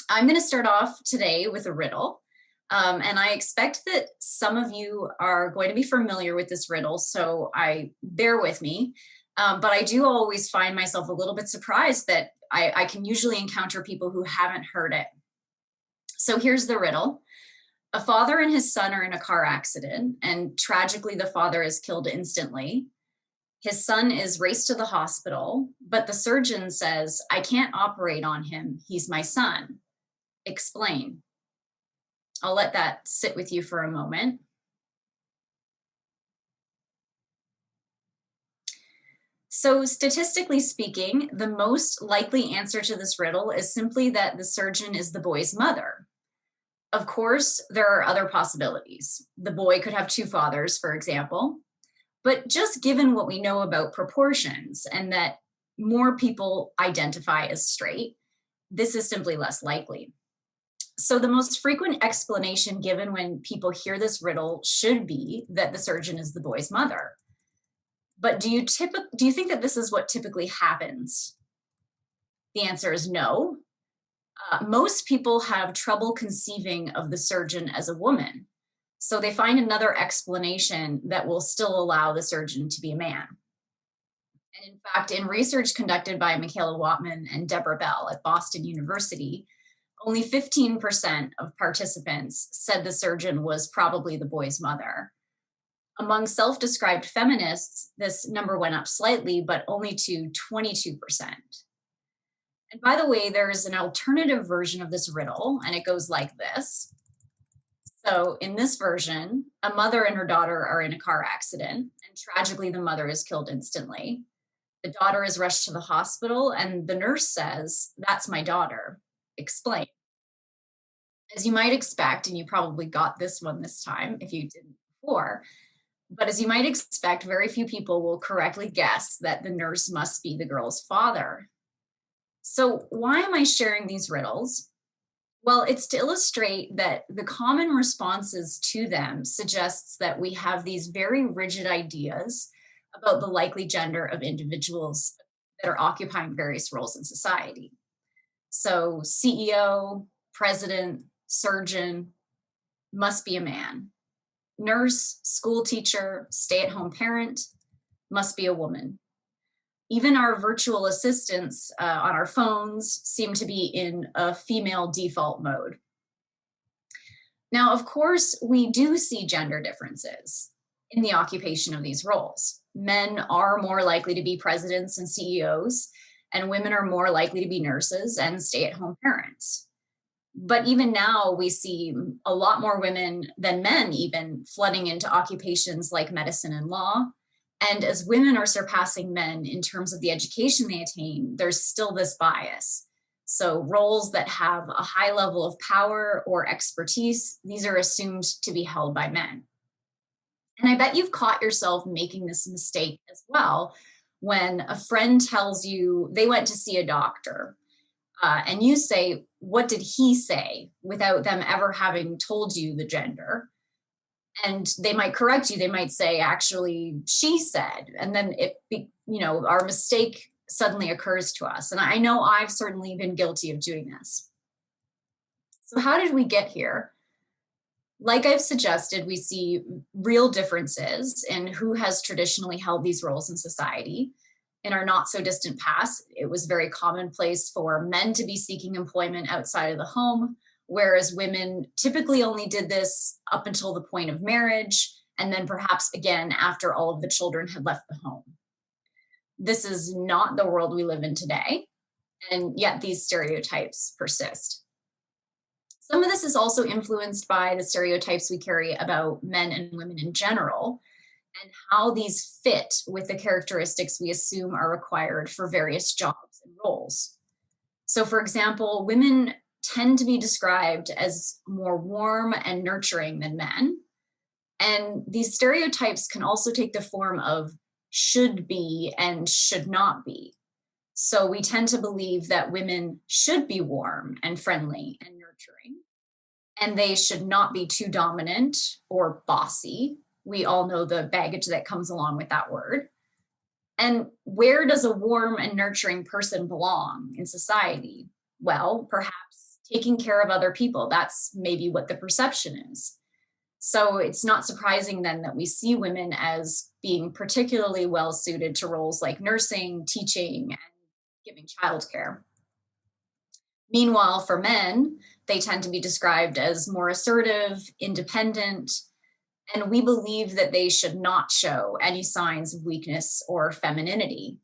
I'm going to start off today with a riddle. And I expect that some of you are going to be familiar with this riddle, so I bear with me. But I do always find myself a little bit surprised that I can usually encounter people who haven't heard it. So here's the riddle. A father and his son are in a car accident, and tragically, the father is killed instantly. His son is raced to the hospital, but the surgeon says, I can't operate on him. He's my son. Explain. I'll let that sit with you for a moment. So, statistically speaking, the most likely answer to this riddle is simply that the surgeon is the boy's mother. Of course, there are other possibilities. The boy could have two fathers, for example. But just given what we know about proportions and that more people identify as straight, this is simply less likely. So the most frequent explanation given when people hear this riddle should be that the surgeon is the boy's mother. But do you think that this is what typically happens? The answer is no. Most people have trouble conceiving of the surgeon as a woman. So they find another explanation that will still allow the surgeon to be a man. And in fact, in research conducted by Michaela Whatman and Deborah Bell at Boston University, only 15% of participants said the surgeon was probably the boy's mother. Among self-described feminists, this number went up slightly, but only to 22%. And by the way, there's an alternative version of this riddle, and it goes like this. So in this version, a mother and her daughter are in a car accident, and tragically the mother is killed instantly. The daughter is rushed to the hospital, and the nurse says, that's my daughter. Explain. As you might expect, and you probably got this one this time if you didn't before, but as you might expect, very few people will correctly guess that the nurse must be the girl's father. So why am I sharing these riddles? Well, it's to illustrate that the common responses to them suggests that we have these very rigid ideas about the likely gender of individuals that are occupying various roles in society. So CEO, president, surgeon must be a man. Nurse, school teacher, stay-at-home parent must be a woman. Even our virtual assistants on our phones seem to be in a female default mode. Now, of course, we do see gender differences in the occupation of these roles. Men are more likely to be presidents and CEOs, and women are more likely to be nurses and stay-at-home parents. But even now, we see a lot more women than men even flooding into occupations like medicine and law. And as women are surpassing men in terms of the education they attain, there's still this bias. So roles that have a high level of power or expertise, these are assumed to be held by men. And I bet you've caught yourself making this mistake as well when a friend tells you they went to see a doctor. And you say, what did he say, without them ever having told you the gender. And they might correct you. They might say, actually, she said. And then our mistake suddenly occurs to us. And I know I've certainly been guilty of doing this. So how did we get here? Like I've suggested, we see real differences in who has traditionally held these roles in society. In our not so distant past, it was very commonplace for men to be seeking employment outside of the home, whereas women typically only did this up until the point of marriage, and then perhaps again after all of the children had left the home. This is not the world we live in today, and yet these stereotypes persist. Some of this is also influenced by the stereotypes we carry about men and women in general, and how these fit with the characteristics we assume are required for various jobs and roles. So, for example, women tend to be described as more warm and nurturing than men. And these stereotypes can also take the form of should be and should not be. So we tend to believe that women should be warm and friendly and nurturing, and they should not be too dominant or bossy. We all know the baggage that comes along with that word. And where does a warm and nurturing person belong in society? Well, perhaps taking care of other people. That's maybe what the perception is. So it's not surprising then that we see women as being particularly well suited to roles like nursing, teaching, and giving childcare. Meanwhile, for men, they tend to be described as more assertive, independent, and we believe that they should not show any signs of weakness or femininity.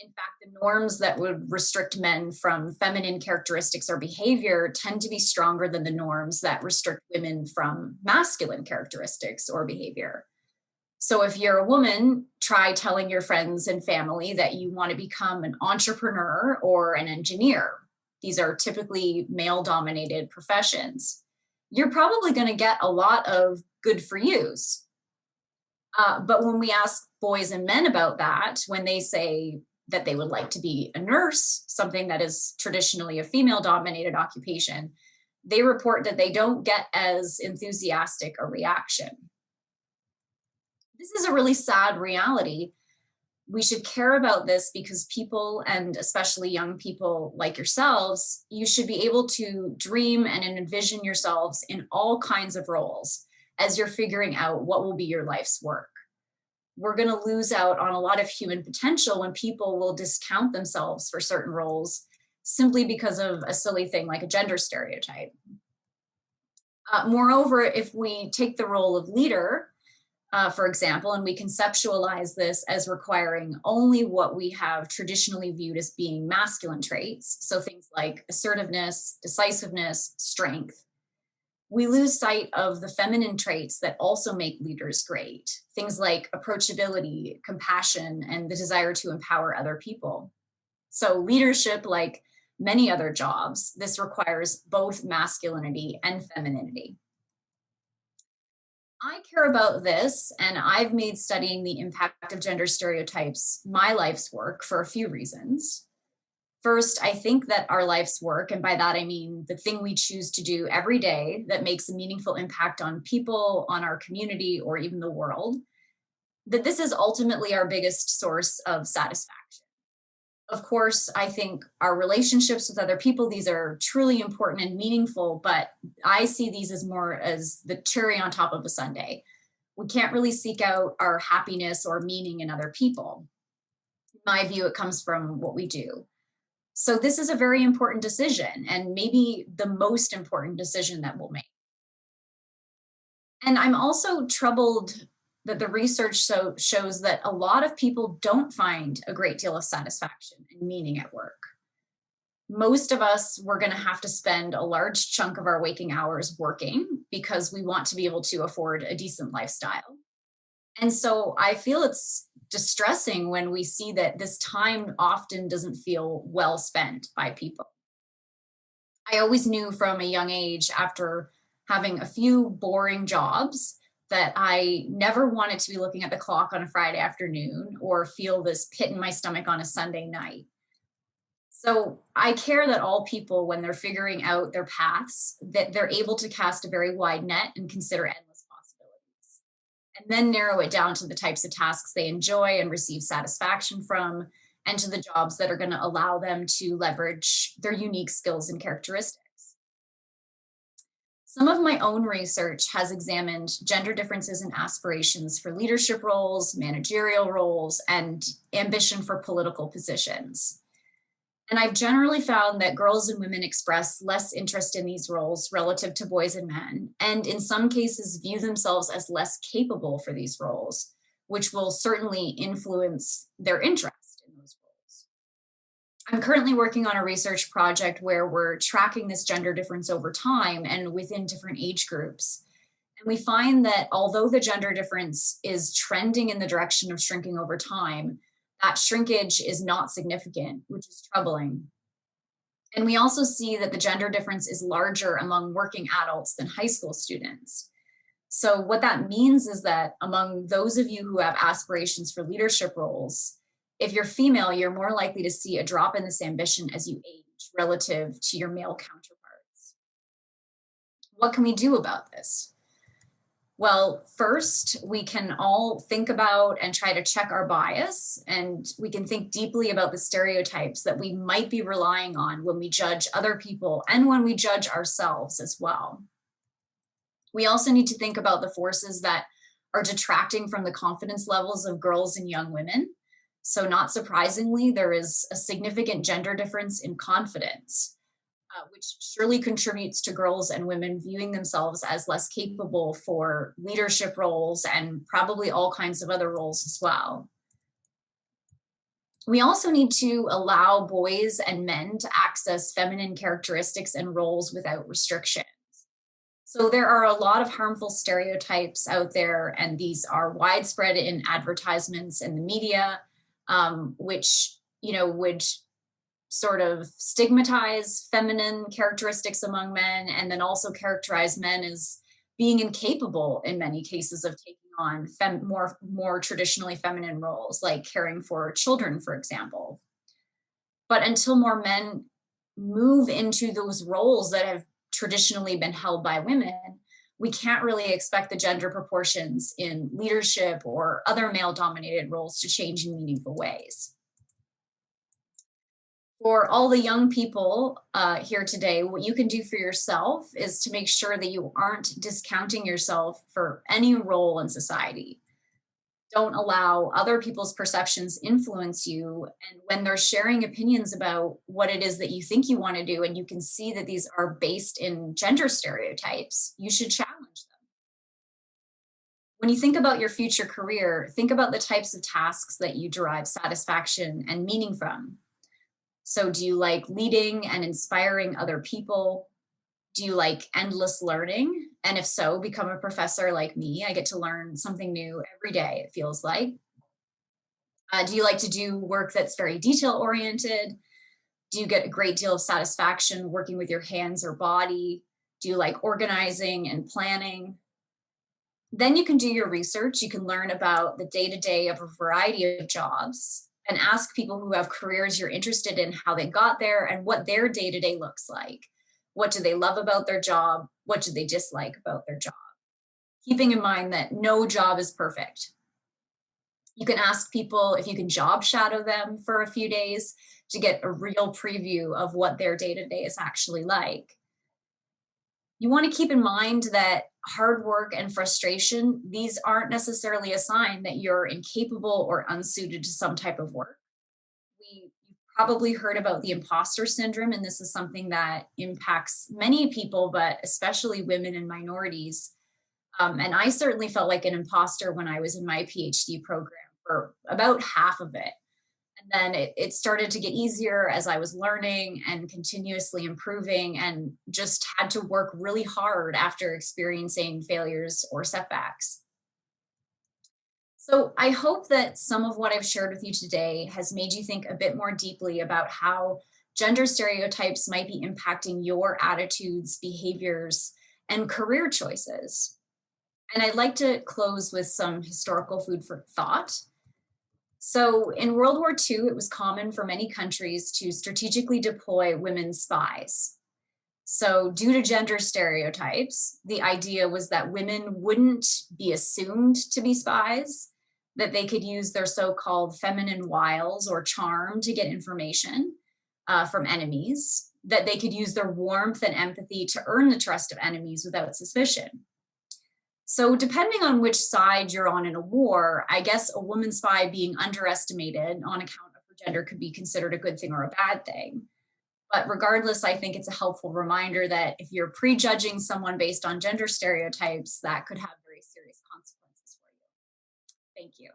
In fact, the norms that would restrict men from feminine characteristics or behavior tend to be stronger than the norms that restrict women from masculine characteristics or behavior. So if you're a woman, try telling your friends and family that you want to become an entrepreneur or an engineer. These are typically male dominated professions. You're probably going to get a lot of good for yous. But when we ask boys and men about that, when they say that they would like to be a nurse, something that is traditionally a female dominated occupation, they report that they don't get as enthusiastic a reaction. This is a really sad reality. We should care about this because people, and especially young people like yourselves, you should be able to dream and envision yourselves in all kinds of roles as you're figuring out what will be your life's work. We're going to lose out on a lot of human potential when people will discount themselves for certain roles simply because of a silly thing like a gender stereotype. Moreover, if we take the role of leader, for example, and we conceptualize this as requiring only what we have traditionally viewed as being masculine traits, so things like assertiveness, decisiveness, strength, we lose sight of the feminine traits that also make leaders great, things like approachability, compassion, and the desire to empower other people. So leadership, like many other jobs, this requires both masculinity and femininity. I care about this, and I've made studying the impact of gender stereotypes my life's work for a few reasons. First, I think that our life's work, and by that I mean the thing we choose to do every day that makes a meaningful impact on people, on our community, or even the world, that this is ultimately our biggest source of satisfaction. Of course, I think our relationships with other people, these are truly important and meaningful, but I see these as more as the cherry on top of a sundae. We can't really seek out our happiness or meaning in other people. In my view, it comes from what we do. So this is a very important decision, and maybe the most important decision that we'll make. And I'm also troubled that the research shows that a lot of people don't find a great deal of satisfaction and meaning at work. Most of us, we're going to have to spend a large chunk of our waking hours working because we want to be able to afford a decent lifestyle. And so I feel it's distressing when we see that this time often doesn't feel well spent by people. I always knew from a young age, after having a few boring jobs, that I never wanted to be looking at the clock on a Friday afternoon or feel this pit in my stomach on a Sunday night. So I care that all people, when they're figuring out their paths, that they're able to cast a very wide net and consider endless possibilities, and then narrow it down to the types of tasks they enjoy and receive satisfaction from, and to the jobs that are going to allow them to leverage their unique skills and characteristics. Some of my own research has examined gender differences in aspirations for leadership roles, managerial roles, and ambition for political positions. And I've generally found that girls and women express less interest in these roles relative to boys and men, and in some cases view themselves as less capable for these roles, which will certainly influence their interest in those roles. I'm currently working on a research project where we're tracking this gender difference over time and within different age groups. And we find that although the gender difference is trending in the direction of shrinking over time, that shrinkage is not significant, which is troubling. And we also see that the gender difference is larger among working adults than high school students. So what that means is that among those of you who have aspirations for leadership roles, if you're female, you're more likely to see a drop in this ambition as you age relative to your male counterparts. What can we do about this? Well, first, we can all think about and try to check our bias, and we can think deeply about the stereotypes that we might be relying on when we judge other people and when we judge ourselves as well. We also need to think about the forces that are detracting from the confidence levels of girls and young women. So, not surprisingly, there is a significant gender difference in confidence, which surely contributes to girls and women viewing themselves as less capable for leadership roles and probably all kinds of other roles as well. We also need to allow boys and men to access feminine characteristics and roles without restriction. So there are a lot of harmful stereotypes out there, and these are widespread in advertisements and the media, which would sort of stigmatize feminine characteristics among men, and then also characterize men as being incapable in many cases of taking on more traditionally feminine roles, like caring for children, for example. But until more men move into those roles that have traditionally been held by women, we can't really expect the gender proportions in leadership or other male dominated roles to change in meaningful ways. For all the young people here today, what you can do for yourself is to make sure that you aren't discounting yourself for any role in society. Don't allow other people's perceptions influence you. And when they're sharing opinions about what it is that you think you want to do, and you can see that these are based in gender stereotypes, you should challenge them. When you think about your future career, think about the types of tasks that you derive satisfaction and meaning from. So, do you like leading and inspiring other people? Do you like endless learning? And if so, become a professor like me. I get to learn something new every day, it feels like. Do you like to do work that's very detail oriented? Do you get a great deal of satisfaction working with your hands or body? Do you like organizing and planning? Then you can do your research. You can learn about the day to day of a variety of jobs and ask people who have careers you're interested in how they got there and what their day to day looks like. What do they love about their job? What do they dislike about their job? Keeping in mind that no job is perfect. You can ask people if you can job shadow them for a few days to get a real preview of what their day to day is actually like. You want to keep in mind that hard work and frustration, these aren't necessarily a sign that you're incapable or unsuited to some type of work. You've probably heard about the imposter syndrome, and this is something that impacts many people, but especially women and minorities. And I certainly felt like an imposter when I was in my PhD program for about half of it. And then it started to get easier as I was learning and continuously improving, and just had to work really hard after experiencing failures or setbacks. So I hope that some of what I've shared with you today has made you think a bit more deeply about how gender stereotypes might be impacting your attitudes, behaviors, and career choices. And I'd like to close with some historical food for thought. So, in World War II, it was common for many countries to strategically deploy women spies. So, due to gender stereotypes, the idea was that women wouldn't be assumed to be spies, that they could use their so called feminine wiles or charm to get information from enemies, that they could use their warmth and empathy to earn the trust of enemies without suspicion. So, depending on which side you're on in a war, I guess a woman spy being underestimated on account of her gender could be considered a good thing or a bad thing. But regardless, I think it's a helpful reminder that if you're prejudging someone based on gender stereotypes, that could have very serious consequences for you. Thank you.